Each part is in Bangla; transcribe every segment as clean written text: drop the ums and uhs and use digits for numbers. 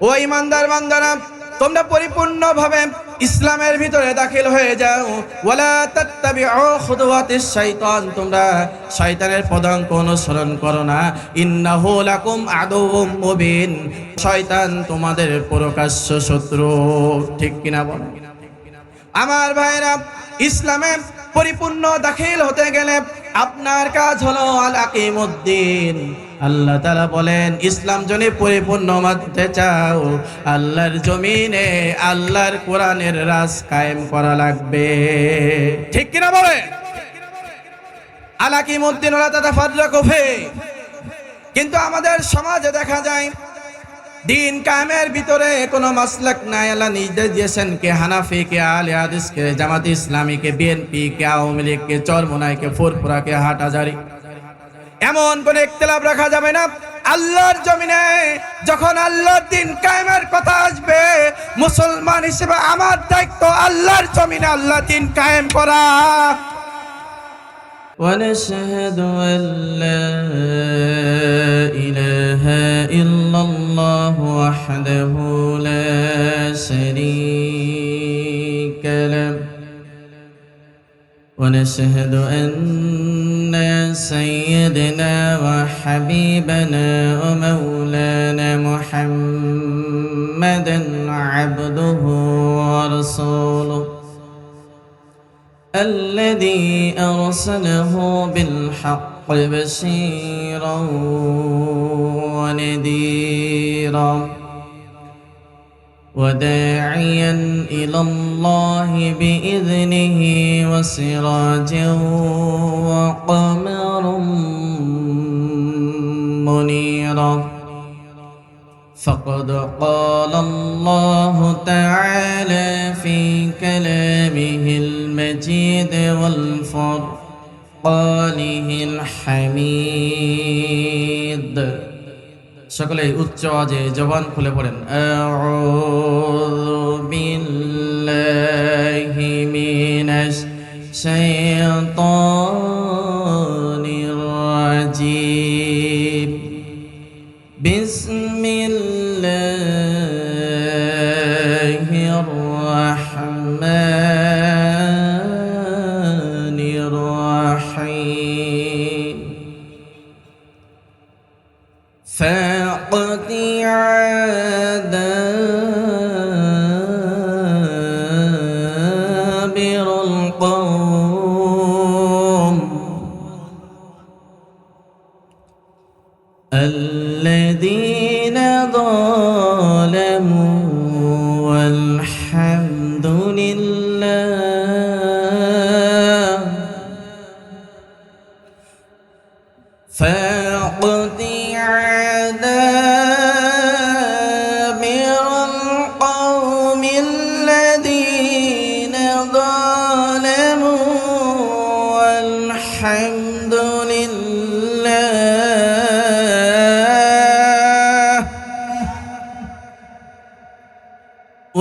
ও ঈমানদার বান্দারা, তোমরা পরিপূর্ণভাবে ইসলামের ভিতরে দাখিল হয়ে যাও। ওয়ালা তাত্তাবিউ খুতুওয়াতিশ শাইতান, তোমরা শয়তানের পদাঙ্ক অনুসরণ করো না। ইন্নাহু লাকুম আদুউম মুবিন, শয়তান তোমাদের প্রকাশ্য শত্রু। ঠিক কিনা বল? আমার ভাইরা, ইসলামে পরিপূর্ণ দাখিল হতে গেলে আপনার কাজ হলো আল আকিমুদ্দিন। আল্লাহ তাআলা বলেন, ইসলাম যদি পরিপূর্ণ মানতে চাও, আল্লাহর জমিনে আল্লাহর কোরআনের রাজ কায়েম করা লাগবে। ঠিক কিনা বলে? আল আকিমুদ্দিন ওয়ালা তাতাফাররাকু ফি। কিন্তু আমাদের সমাজে দেখা যায় দিন কায়েমের ভিতরে কোনো মাসলাক নাই। আল্লাহ নির্দেশ দিয়েছেন কে হানাফি, কে আহলে হাদিস, কে জামাত ইসলামী, কে বিএনপি, কে আওয়ামী লীগ, কে চরমোনাই, কে ফুরফুরা, কে হাটহাজারী। এমন কোনো ইখতিলাফ রাখা যাবে না। আল্লাহর জমিনে যখন আল্লাহর দিন কায়েমের কথা আসবে, মুসলমান হিসেবে আমার দায়িত্ব আল্লাহর জমিনে আল্লাহর দিন কায়েম করা। ونشهد أن لا إله إلا الله وحده لا شريك له ونشهد أن سيدنا وحبيبنا ومولانا محمدا عبده ورسوله الذي أرسله بالحق بشيرا ونذيرا وداعيا إلى الله بإذنه وسراجا وقمرا منيرا. فقد قال الله تعالى في كلامه المجيد والفرقانه الحميد. সকলে উচ্চ আওয়াজে জবান খুলে পড়েন, আউযু বিল্লাহি মিনাশ শাইতানির রাজিম। বিসমিল্লাহির রাহমানির রাহিম। فاقطع دابر القوم الذين ظلموا والحمد لله. فاقطع دابر القوم الذين ظلموا والحمد لله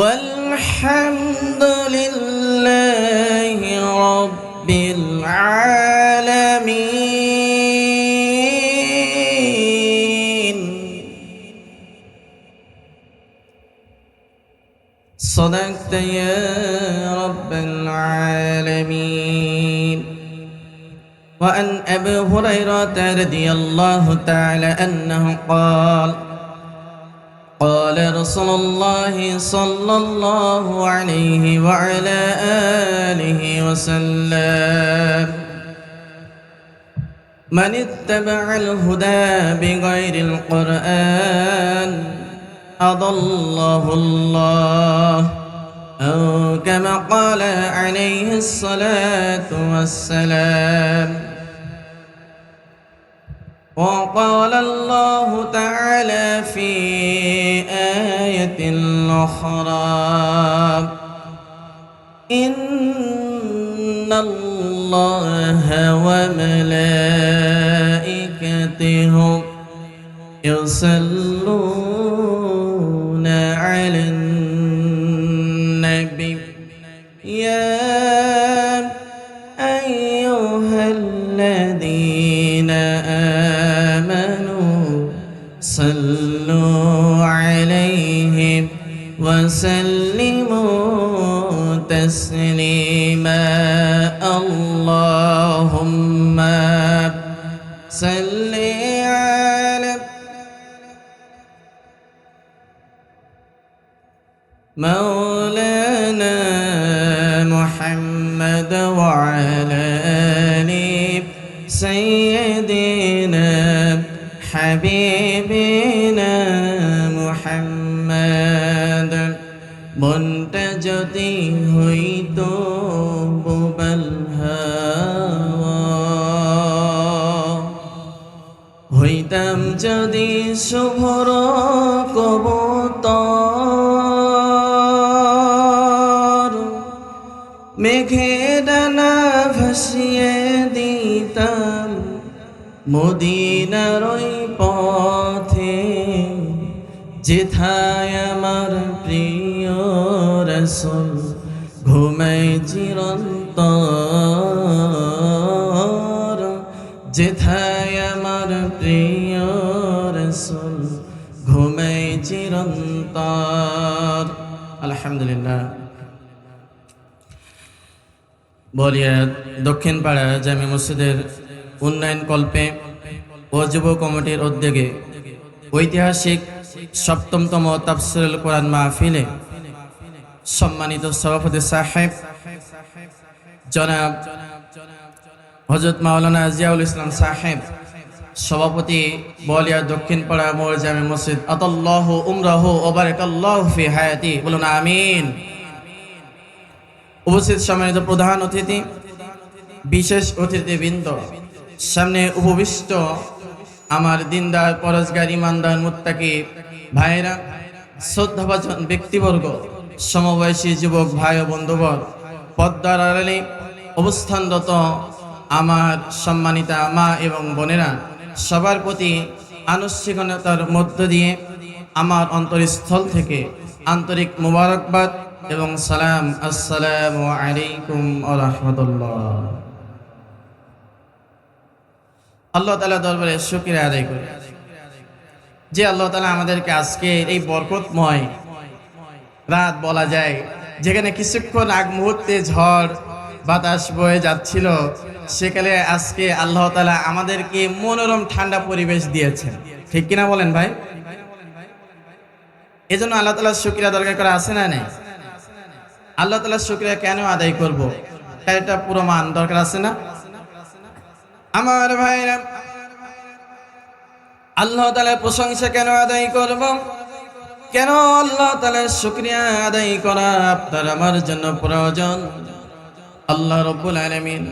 والحمد لله رب العالمين. صدقت يا رب العالمين. وعن أبي هريرة رضي الله تعالى عنه قال قال رسول الله صلى الله عليه وعلى آله وسلم من اتبع الهدى بغير القرآن أضله الله، أو كما قال عليه الصلاة والسلام. وقال الله تعالى في آية أخرى إن الله وملائكته يصلون على النبي يا أيها الذين آمنوا صلوا عليه وسلموا تسليما اللهم صل على مولانا محمد وعلى آل سيدنا حبيبنا محمد মনটা যদি হইতো বুবাল হাওয়া হইতাম যদি শুভ্র কবুতর মেঘে ডানা ভাসিয়ে দিতাম মদিনার ওই পথে যেথায় আমার প্রিয় রাসূল ঘুমায় চিরন্তর যেথায় আমার প্রিয় রাসূল ঘুমায় চিরন্তর আলহামদুলিল্লাহ। বলিয়া দক্ষিণ পাড়া জামে মসজিদের উন্নয়ন কল্পে ও যুব কমিটির উদ্যোগে ঐতিহাসিক সপ্তমতম তাফসীরুল কোরআন মাহফিলে সম্মানিত সভাপতি সাহেব জনাব হযরত মাওলানা জিয়াউল ইসলাম সাহেব, সভাপতি বলিয়া দক্ষিণ পাড়া মোড় জামে মসজিদ, আতাল্লাহু উমরাহু ওয়া বারাকাল্লাহু ফি হায়াতি, বলুন আমিন। উপস্থিত সম্মানিত প্রধান অতিথি, বিশেষ অতিথিবৃন্দ, সামনে উপবিষ্ট আমার দিনদার পরহেজগার ইমানদার মুত্তাকি ভাইরা, শ্রদ্ধাভাজন ব্যক্তিবর্গ, সমবয়সী যুবক ভাই ও বন্ধুবর, পদ্মার আড়ালে অবস্থানরত আমার সম্মানিতা মা এবং বোনেরা, সবার প্রতি আনুষ্ঠানিকতার মধ্য দিয়ে আমার অন্তরস্থল থেকে আন্তরিক মোবারকবাদ এবং সালাম। আসসালামু আলাইকুম ওয়া রাহমাতুল্লাহ। আল্লাহ তাআলা দরবারে শুকরিয়া আদায় করি যে আল্লাহ তাআলা আমাদেরকে আজকে এই বরকতময় রাত বলা যায়, যেখানে কিছুক্ষণ আগ মুহূর্তে ঝড় বাতাস বয়ে যাচ্ছিল, সেকালে আজকে আল্লাহ তাআলা আমাদেরকে মনোরম ঠান্ডা পরিবেশ দিয়েছেন। ঠিক কিনা বলেন ভাই? এজন্য আল্লাহ তাআলার শুকরিয়া দরকার করা আছে না নেই? আল্লাহ তাআলার শুকরিয়া কেন আদায় করব, এটা প্রমাণ দরকার আছে না? আমার ভাইরা, আল্লাহ তাআলার প্রশংসা কেন আদায় করব, কেন আল্লাহ তাআলার শুকরিয়া আদায় করা আপনার আমার জন্য প্রয়োজন? আল্লাহ রাব্বুল আলামিন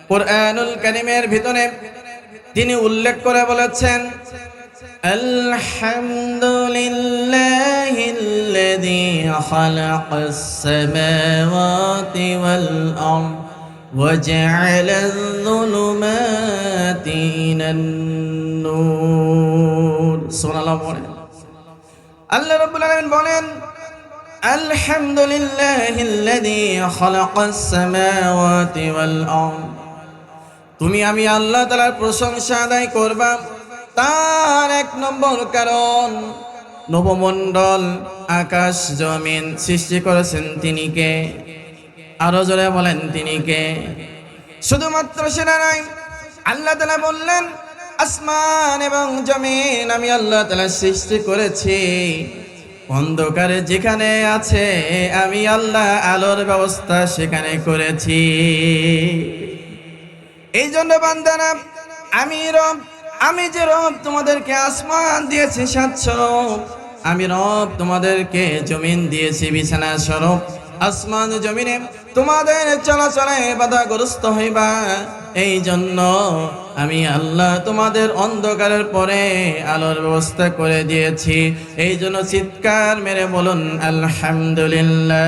কুরআনুল কারীমের ভিতরে তিনি উল্লেখ করে বলেছেন, আলহামদুলিল্লাহিল্লাযী খালাকাস সামাওয়াতি ওয়াল আরদ وجعل الظلمات إلى النور সুবহানাল্লাহ বলেন। আল্লাহ রাব্বুল আলামিন বলেন, আলহামদুলিল্লাহিল্লাযী খালাকাস সামাওয়াতি ওয়াল আরদ, তুমি আমি আল্লাহ তাআলার প্রশংসা আদায় করবা। তার এক নম্বর কারণ, নবমণ্ডল আকাশ জমিন সৃষ্টি করেছেন তিনি কে? আরো জোরে বলেন তিনি কে? শুধুমাত্র সেটা নয়, আল্লাহ তাআলা বললেন আসমান এবং জমিন আমি আল্লাহ তাআলা সৃষ্টি করেছি, অন্ধকারে যেখানে আছে আমি আল্লাহ আলোর ব্যবস্থা সেখানে করেছি। এই জন্য বান্দারা, আমি যে রব তোমাদেরকে আসমান দিয়েছি সাত স্বরূপ, আমি রব তোমাদেরকে জমিন দিয়েছি বিছানা স্বরূপ। আসমান জমিনে তোমাদের চলাচলে বাধাগ্রস্ত হইবা, এই জন্য আমি আল্লাহ তোমাদের অন্ধকারের পরে আলোর ব্যবস্থা করে দিয়েছি। এই জন্য চিৎকার মেরে বলুন আলহামদুলিল্লাহ।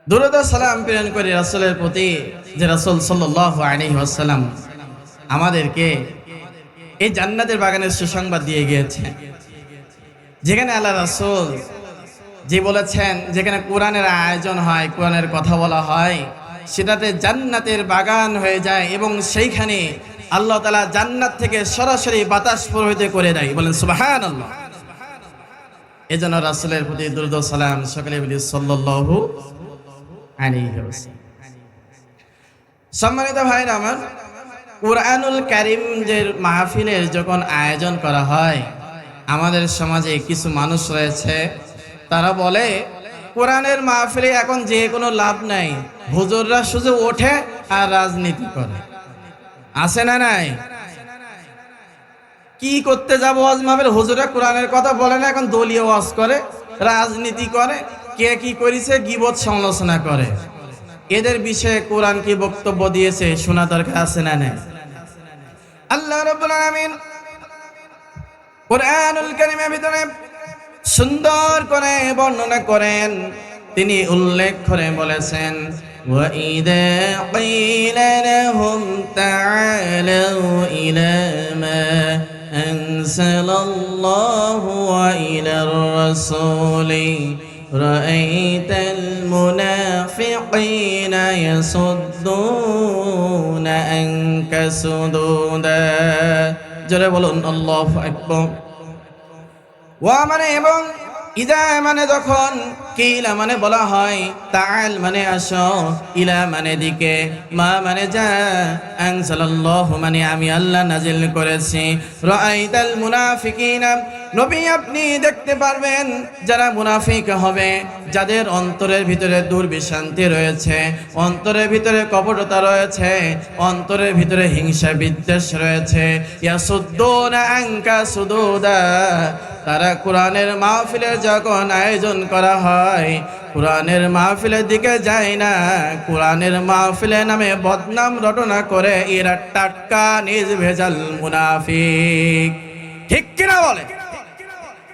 দুরূদ ও সালাম প্রেরণ করি রাসূলের প্রতি, যে রাসূল সাল্লাল্লাহু আলাইহি ওয়াসাল্লাম আমাদেরকে এই জান্নাতের বাগানের সুসংবাদ দিয়ে গিয়েছেন, যেখানে আল্লাহ রাসূল যে বলেছেন, যেখানে কোরআনের আয়োজন হয়, কোরআনের কথা বলা হয়, সেটাতে জান্নাতের বাগান হয়ে যায় এবং সেইখানে আল্লাহ তাআলা জান্নাত থেকে সরাসরি বাতাস প্রবাহিত করে দেয়। বলেন সুবহানাল্লাহ। এজন্য রাসূলের প্রতি দরুদ ও সালাম সকলে বলি সাল্লাল্লাহু আলাইহি ওয়াসাল্লাম। সম্মানিত ভাইরা আমার, কুরআনুল কারীম যে মাহফিলের যখন আয়োজন করা হয়, আমাদের সমাজে কিছু মানুষ রয়েছে, তারা বলে কোরআনের মাহফিলে এখন যে কোনো লাভ নাই, হুজুররা শুধু ওঠে আর রাজনীতি করে। আছে না নাই? কি করতে যাব ওয়াজ মাহফিল? হুজুররা কোরআনের কথা বলে না, এখন দলীয় ওয়াজ করে, রাজনীতি করে, কে কি করেছে গীবত সমালোচনা করে। এদের বিষয়ে কোরআন কি বক্তব্য দিয়েছে শোনা দরকার আছে না নাই? আল্লাহ রাব্বুল আলামিন কোরআনুল কারীমের ভিতরে সুন্দর করে বর্ণনা করেন। তিনি উল্লেখ করে বলেছেন, ওয়া ইযা ক্বিলা লাহুম তাআলাউ ইলা মা আনসালাল্লাহু ওয়া ইলার রাসূলি রাআইতাল মুনাফিকিনা ইয়াসুদ্দুনা আনকা সুদুদা। জোরে বলুন আল্লাহু আকবার। ওয়া মানে এবং, ইদা মানে যখন, কিলা মানে বলা হয়, তাআল মানে আসো, ইলা মানে দিকে, মা মানে যা, আনসালাল্লাহু মানে আমি আল্লাহ নাজিল করেছি, রাআইতাল মুনাফিকিনা নবী আপনি দেখতে পারবেন যারা মুনাফিক হবে, যাদের অন্তরের ভিতরে দুর্বিশান্তি রয়েছে, অন্তরের ভিতরে কপটতা রয়েছে, অন্তরের ভিতরে হিংসা বিদ্বেষ রয়েছে, ইয়াসুদ্দুনা আনকা সুদুদা। তারা কোরআনের মাহফিলের যখন আয়োজন করা হয়, কোরআনের মাহফিলের দিকে যায় না, কোরআনের মাহফিলে নামে বদনাম রটনা করে। এরা টাটকা নিজ ভেজাল মুনাফিক। ঠিক কিনা বলে?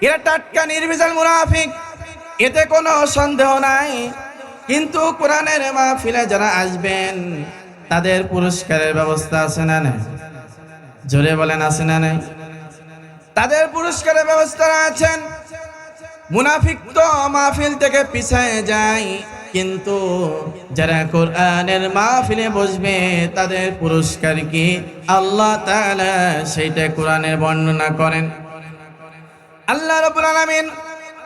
এরা টাটকা নির্ভেজাল মুনাফিক, এতে কোনো সন্দেহ নাই। কিন্তু কোরআনের মাহফিলে যারা আসবেন তাদের পুরস্কারের ব্যবস্থা আছে না নাই? জোরে বলেন আছে না নাই? তাদের পুরস্কারের ব্যবস্থা আছেন। মুনাফিক তো মাহফিল থেকে পিছিয়ে যায়, কিন্তু যারা কোরআনের মাহফিলে বসবে তাদের পুরস্কার কি আল্লাহ তাআলা সেইটা কোরআনের বর্ণনা করেন। আল্লাহ রাব্বুল আলামিন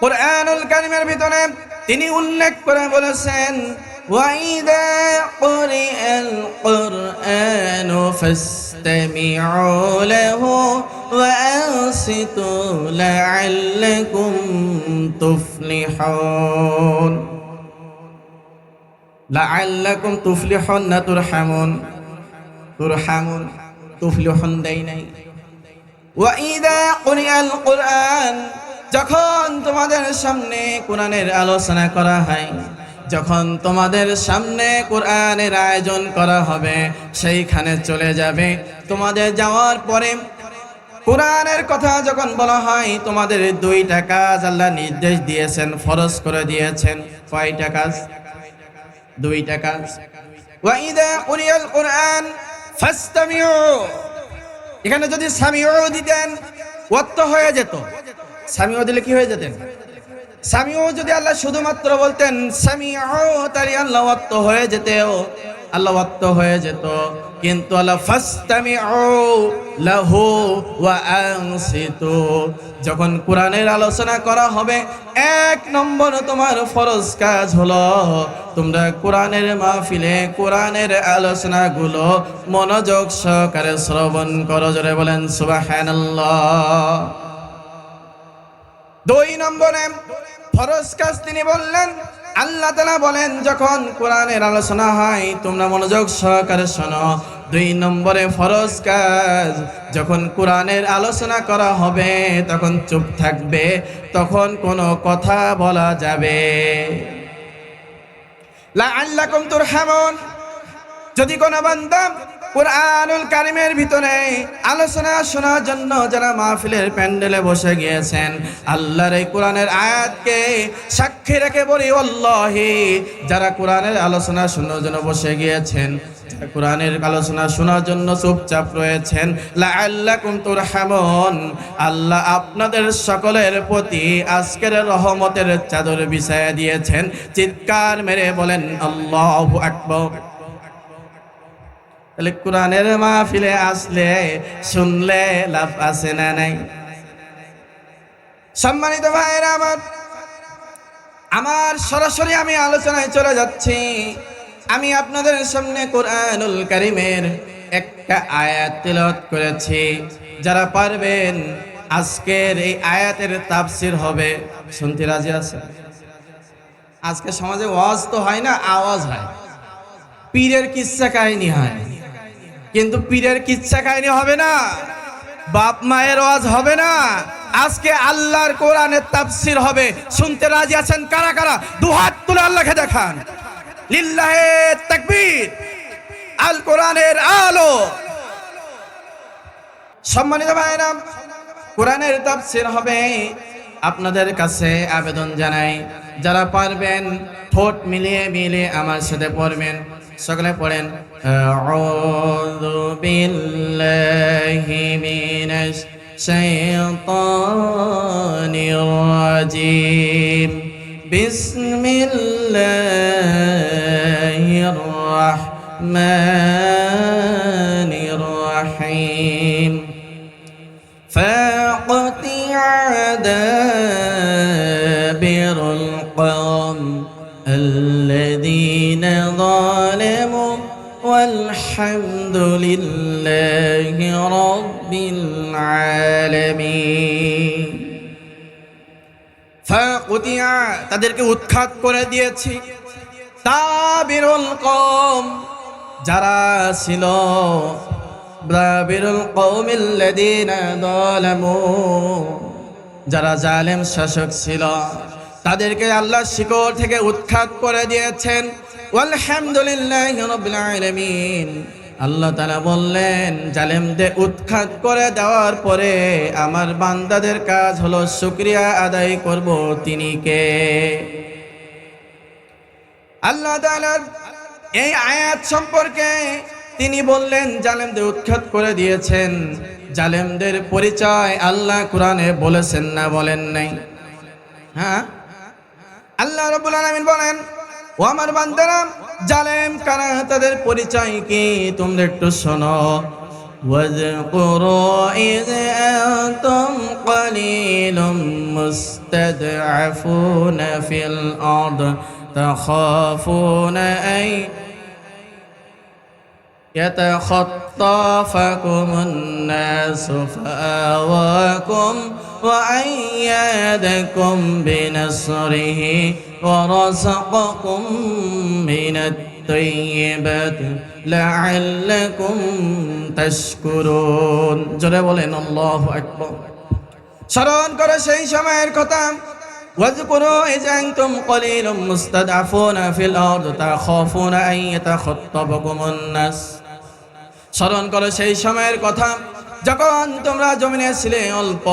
কোরআনুল কারীমের ভিতরে তিনি উল্লেখ করে বলেছেন, ওয়া ইযা কুরিআল কুরআনু ফাসতামিউ লাহু ওয়া আনসিতু লাআল্লাকুম তুফলিহুন। লাআল্লাকুম তুফলিহুন না তুরহামুন? তুরহামুন, তুফলিহুন দেই নাই। ওয়া ইযা কুরিআল কুরআন, যখন তোমাদের সামনে কোরআনের আলোচনা করা হয়, যখন তোমাদের সামনে কোরআনের আয়োজন করা হবে, সেইখানে চলে যাবে। তোমাদের যাওয়ার পরে কোরআনের কথা যখন বলা হয়, তোমাদের দুইটা কাজ আল্লাহ নির্দেশ দিয়েছেন, ফরজ করে দিয়েছেন। কয়টা কাজ? দুইটা কাজ। ওয়া ইযা কুরিআল কুরআন ফাসতামিউ, এখানে যদি সামিউ দিতেন অর্থ হয়ে যেত। সামিউ দিলে কি হয়ে যেতেন? সামিউ যদি আল্লাহ শুধুমাত্র বলতেন সামিউ, তাহলে আল্লাহ অর্থ হয়ে যেতেও, আল্লাহ অর্থ হয়ে যেত। কিন্তু আল্লাহ ফাসতামিউ লাহু ওয়া আনসিতু, যখন কোরআনের আলোচনা করা হবে, এক নম্বর তোমার ফরজ কাজ হলো তোমরা কোরআনের মাহফিলে কোরআনের আলোচনাগুলো মনোযোগ সহকারে শ্রবণ করো। জোরে বলেন সুবহানাল্লাহ। দুই নম্বরে ফরজ কাজ তিনি বললেন, আল্লাহ তাআলা বলেন যখন কোরআনের আলোচনা হয় তোমরা মনোযোগ সহকারে শোনো। দুই নম্বরে ফরজ কাজ, যখন কোরআনের আলোচনা করা হবে তখন চুপ থাকবে, তখন কোনো কথা বলা যাবে। লাআল্লাকুম তুরহামুন, যদি কোনো বান্দা কোরআনুল কারীমের ভিতরে আলোচনা শোনার জন্য যারা মাহফিলের প্যান্ডেলে বসে গিয়েছেন, আল্লাহর এই কোরআনের আয়াতকে সাক্ষী রেখে বলি, আল্লাহি যারা কোরআনের আলোচনা শোনার জন্য বসে গিয়েছেন, কোরআনের আলোচনা শোনার জন্য চুপচাপ রয়েছেন, লাআল্লাকুম তুরহামুন, আল্লাহ আপনাদের সকলের প্রতি আজকের রহমতের চাদর বিছায়া দিয়েছেন। চিৎকার মেরে বলেন আল্লাহু আকবার। তাহলে কোরআনের মাহফিলে আসলে শুনলে লাভ আছে না নাই? সম্মানিত ভাইরা আমার সরাসরি আমি আলোচনায় চলে যাচ্ছি। আমি আপনাদের সামনে কোরআনুল কারীমের একটা আয়াত তিলাওয়াত করেছি। যারা পারবেন আজকের এই আয়াতের তাফসীর হবে, শুনতে রাজি আছেন? আজকে সমাজে ওয়াজ তো হয় না, আওয়াজ হয়, পীরের কিচ্ছা কাহিনী হয়, কিন্তু পীরের কিচ্ছা কাহিনী হবে না, বাপ মায়ের ওয়াজ হবে না। আজকে আল্লাহর কোরআনের তাফসীর হবে। শুনতে রাজি আছেন কারা কারা? দুহাত তুলে আল্লাহকে দেখান। লিল্লাহে তাকবীর। আল কোরআনের আলো। সম্মানিত ভাইরা, কোরআনের তাফসীর হবে। আপনাদের কাছে আবেদন জানাই, যারা পারবেন ঠোঁট মিলিয়ে মিলিয়ে আমার সাথে পড়বেন। সকলে পড়েন, আউযু বিল্লাহি মিনাশ শাইতানির রাজিম, বিসমিল্লাহির রাহমানির রাহিম। فاقطع دابر القوم الذين ظلموا والحمد لله رب العالمين। فاقطع তাদেরকে উৎখাত করে দিয়েছি। দাবিরুল কওম যারা ছিল, দাবিরুল কওমিল্লাযীনা যালামু যারা জালেম শাসক ছিল, তাদেরকে আল্লাহ শিকড় থেকে উৎখাত করে দিয়েছেন। আলহামদুলিল্লাহি রাব্বিল আলামিন। আল্লাহ তাআলা বললেন, জালেমদের উৎখাত করে দেওয়ার পরে আমার বান্দাদের কাজ হলো শুকরিয়া আদায় করব। তিনি কে? আল্লাহ তাআলা এই আয়াত সম্পর্কে তিনি বললেন জালেমদের উৎখাত করে দিয়েছেন। জালেমদের পরিচয় আল্লাহ কোরআনে বলেছেন না বলেন নাই? হ্যাঁ, আল্লাহ রাব্বুল আলামিন বলেন, ও আমার বান্দারা, জালেম কারা, তাদের পরিচয় কি তোমরা একটু শোনো। ওয়াযকুরু ইয আনতুম কলিলুম মুস্তাদআফুনা ফিল আরদ তাখাফুনা আন يتخطفكم الناس فآواكم وأيدكم بنصره ورزقكم من الطيبات لعلكم تشكرون। জোরে বলেন আল্লাহু আকবার। স্মরণ করো সেই সময়ের কথা। واذكروا إذ أنتم قليل مستضعفون في الأرض تخافون أن يتخطفكم الناس। স্মরণ করো সেই সময়ের কথা যখন তোমরা জমিনে ছিলে অল্প,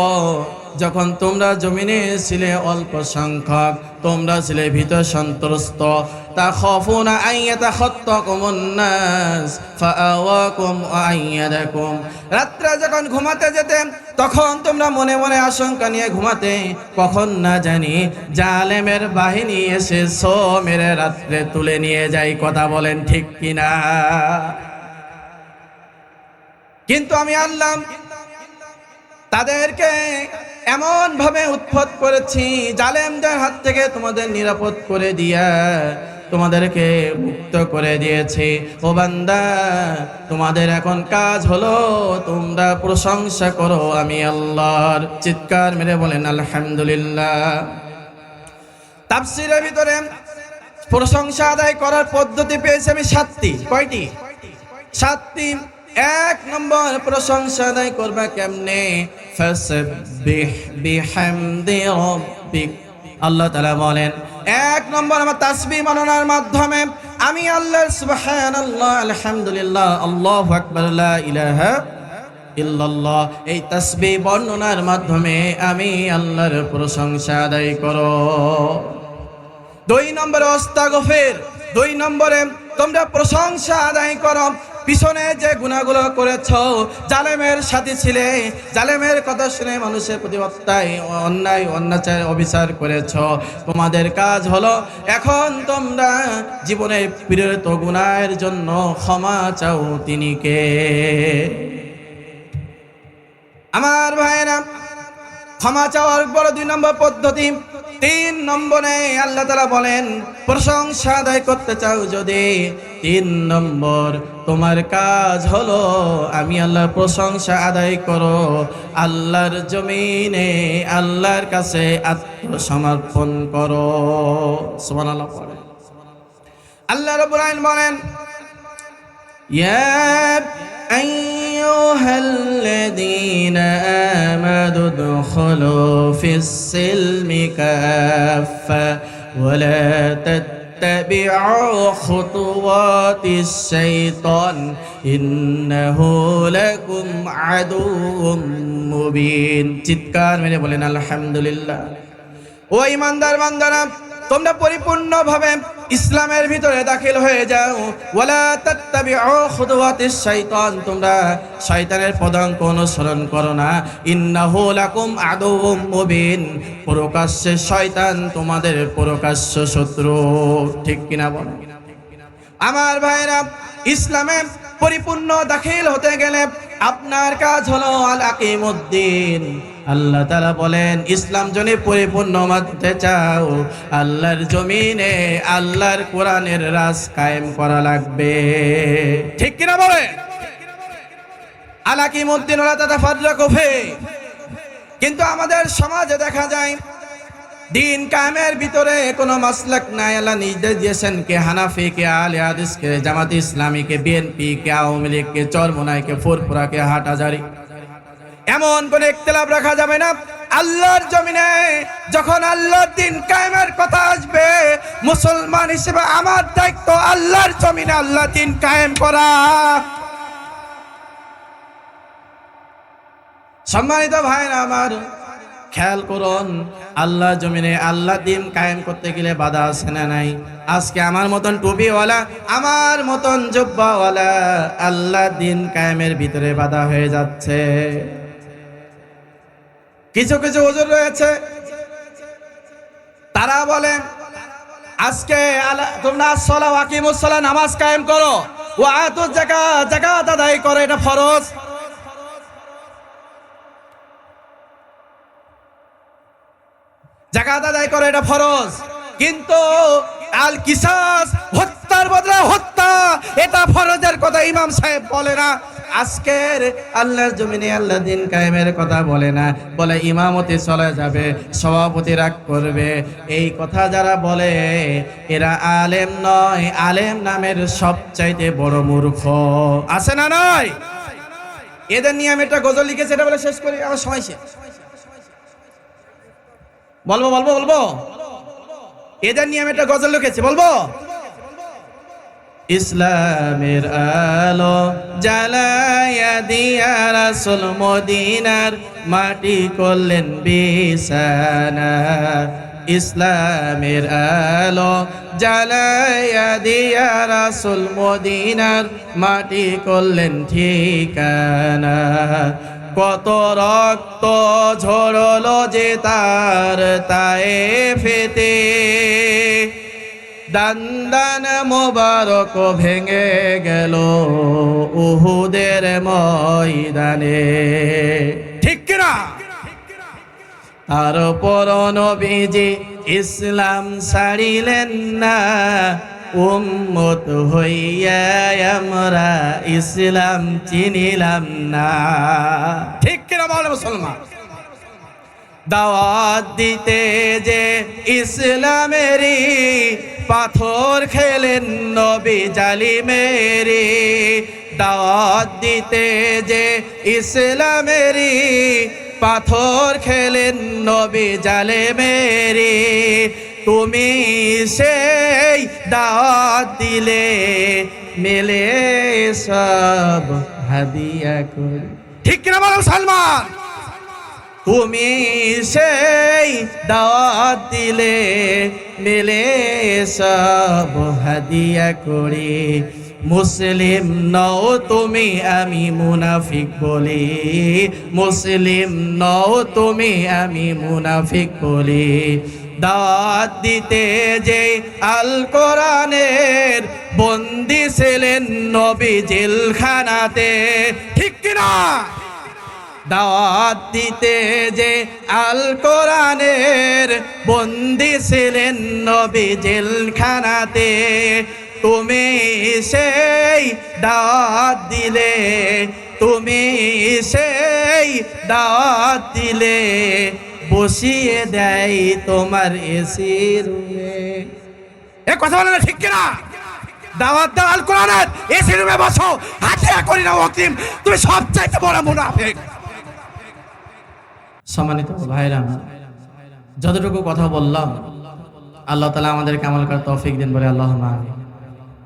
যখন তোমরা জমিনে ছিলে অল্প সংখ্যক, তোমরা ছিলে ভীত সন্ত্রস্ত। তাখাফুনা আন ইয়াতাখাত্তাকুমুন নাস ফাআওয়াকুম ওয়া আইয়াদাকুম। রাত্রে যখন ঘুমাতে যেতেন তখন তোমরা মনে মনে আশঙ্কা নিয়ে ঘুমাতে, কখন না জানি জালেমের বাহিনী এসে সো মেরে রাত্রে তুলে নিয়ে যায়। কথা বলেন ঠিক কিনা? কিন্তু আমি আল্লাহ তাদেরকে এমন ভাবে উৎখাত করেছি, জালেমদের হাত থেকে তোমাদের নিরাপদ করে দিয়া তোমাদেরকে মুক্ত করে দিয়েছি। ও বান্দা, তোমাদের এখন কাজ হলো তোমরা প্রশংসা করো আমি আল্লাহর। চিৎকার মেরে বলেন আলহামদুলিল্লাহ। তাফসীরের ভিতরে প্রশংসা আদায় করার পদ্ধতি পেয়েছি আমি 7টি। কয়টি? 7টি। 1 নম্বর, প্রশংসা আদায় করবা কেমনে? ফাসবিহ বিহামদি রাব্বিক। আল্লাহ তাআলা বলেন 1 নম্বর আমার তাসবিহ বর্ণনার মাধ্যমে আমি আল্লাহর সুবহানাল্লাহ, আলহামদুলিল্লাহ, আল্লাহু আকবার, লা ইলাহা ইল্লাল্লাহ, এই তাসবিহ বর্ণনার মাধ্যমে আমি আল্লাহর প্রশংসা আদায় করো। 2 নম্বরে আস্তাগফির। 2 নম্বরে তোমরা প্রশংসা আদায় করো পিছনে যে গুনাহগুলো করেছো, জালেমের সাথী ছিলে, জালেমের কথা শুনে মানুষের প্রতি অন্যায় অত্যাচার অবিচার করেছো। তোমাদের কাজ হলো এখন তোমরা জীবনে পীড়িত গুনাহের জন্য ক্ষমা চাও। তিনি কে? আমার ভাইরা, ক্ষমা চাওয়ার বড় 2 নম্বর পদ্ধতি। 3 নম্বরে আল্লাহ তাআলা বলেন প্রশংসা আদায় করতে চাও যদি 3 নম্বর তোমার কাজ হলো আমি আল্লাহর প্রশংসা আদায় করো, আল্লাহর জমিনে আল্লাহর কাছে আত্মসমর্পণ করো। সুবহানাল্লাহ পড়ে। আল্লাহ রাব্বুল আলামিন বলেন ইয়া আইয়ুহাল্লাযীনা আমানু উদখুলু ফিস-সিলমি কাফা ওয়া লা তাত্তাবি'উ খুতুওয়াতিশ শাইতান ইন্নাহু লাকুম আদুউম মুবিন। চিৎকার মেরে বলেন আলহামদুলিল্লাহ। ও ঈমানদার বান্দারা, তোমরা পরিপূর্ণভাবে ইসলামের ভিতরে দাখিল হয়ে যাও। ওয়ালা তাত্তাবিউ খুতুওয়াতিশ শাইতান, তোমরা শয়তানের পদাঙ্ক অনুসরণ করো না। ইন্নাহু লাকুম আদুউম মুবিন, প্রকাশ্যে শয়তান তোমাদের প্রকাশ্য শত্রু। ঠিক কিনা বলো? আমার ভাইরা, ইসলামে পরিপূর্ণ দাখিল হতে গেলে আপনার কাজ হলো আল আকিমুদ্দিন। আল্লাহ তাআলা বলেন ইসলাম যদি পরিপূর্ণ মানতে চাও আল্লাহর জমিনে আল্লাহর কোরআনের রাজ কায়েম করা লাগবে। ঠিক কিনা বলে? আল আকিমুদ্দিন ওয়ালা তাতাফাররাকু ফি। কিন্তু আমাদের সমাজে দেখা যায় দিন কায়েমের ভিতরে কোনো মাসলাক নাই। আল্লাহ নির্দেশ দিয়েছেন কে হানাফি, কে আহলে হাদিস, কে জামাত ইসলামী, কে বিএনপি, কে আওয়ামী লীগ, কে চরমোনাই, কে ফুরফুরা, কে হাটহাজারী। এমন কোন ইখতিলাফ রাখা যাবে না। আল্লাহর জমিনে যখন আল্লাহর দিন কায়েমের কথা আসবে, মুসলমান হিসেবে আমার দায়িত্ব আল্লাহর জমিনে আল্লাহর দিন কায়েম করা। সম্মানিত ভাইরা আমার, খেয়াল করুন, আল্লাহ জমিনে আল্লাহ দিন কায়েম করতে গেলে বাধা আছে না নাই? আজকে আমার মতন টুপিওয়ালা, আমার মতন জুব্বাওয়ালা আল্লাহ দিন কায়েমের ভিতরে বাধা হয়ে যাচ্ছে। কিছু কিছু হুজুর রয়েছে, তারা বলে আজকে তোমরা আসসালাতু ওয়া আকিমুস সালাত, নামাজ কায়েম করো, ওয়া আতুজ যাকাত, যাকাত আদায় করো, এটা ফরজ। যাকাত আদায় করে এটা ফরজ, কিন্তু আল কিসাস, হত্যার বদলে হত্যা, এটা ফরজের কথা ইমাম সাহেব বলে না। আজকের আল্লাহর জমিনে আল্লাহ দিন কায়েমের কথা বলে না, বলে ইমামতি চলে যাবে, সভাপতি রাগ করবে। এই কথা যারা বলে এরা আলেম নয়, আলেম নামের সবচাইতে বড় মূর্খ। আছে না নয়? এদের নিয়ে আমি একটা গজল লিখেছি, এটা বলে শেষ করি, আমার সময় শেষ। বলবো এদের নিয়ে আমি একটা গজল লিখেছি, বলবো। ইসলামের আলো জ্বালায়া দিয়া রাসূল মদিনার মাটি করলেন বিছানা। ইসলামের আলো জ্বালায়া দিয়া রাসূল মদিনার মাটি করলেন ঠিকানা। কত রক্ত ঝরলো যে তার তায়েফেতে, দান মোবারক ভেঙে গেল উহুদের ময়দানে। ঠিক কিনা? তারপর নবীজি ইসলাম ছাড়িলেন না, উম্মত হইয়া আমরা ইসলাম চিনিলাম না। ঠিক কিনা বলে মুসলমান? দাওয়াত দিতে যে ইসলামেরই পাথর খেলেন নবী জালিমেরই। দাওয়াত দিতে যে ইসলামেরই পাথর খেলেন নবী জালিমেরই। তুমি সেই দাওয়াত দিলে মেলে সব হাদিয়া করে। ঠিক কিনা বলো সালমান? তুমি সেই দাওয়াত দিলে মেলে সব হাদিয়া করে। মুসলিম নও তুমি আমি মুনাফিক বলি, মুসলিম নও তুমি আমি মুনাফিক বলি। দাওয়াত দিতে যে আল কোরআনের বন্দী ছিলেন নবী জেলখানাতে। ঠিক কিনা? দাওয়াত দিতে যে আল কোরআনের বন্দি ছিলেন নবী জেলখানাতে, তুমি সেই দাওয়াত দিলে, তুমি সেই দাওয়াত দিলে, বসিয়ে দেয় তোমার এসি রুমে। এ কথা বলে না ঠিক কিনা? দাওয়াত দাও আল কোরআনের, এসি রুমে বসো, হাতে করি না অকিম, তুমি সবচাইতে বড় মুনাফিক। সম্মানিত ভাইরা, যতটুকু কথা বললাম আল্লাহ তাআলা আমাদেরকে আমল করার তৌফিক দিন বলে আল্লাহুম্মা আমিন।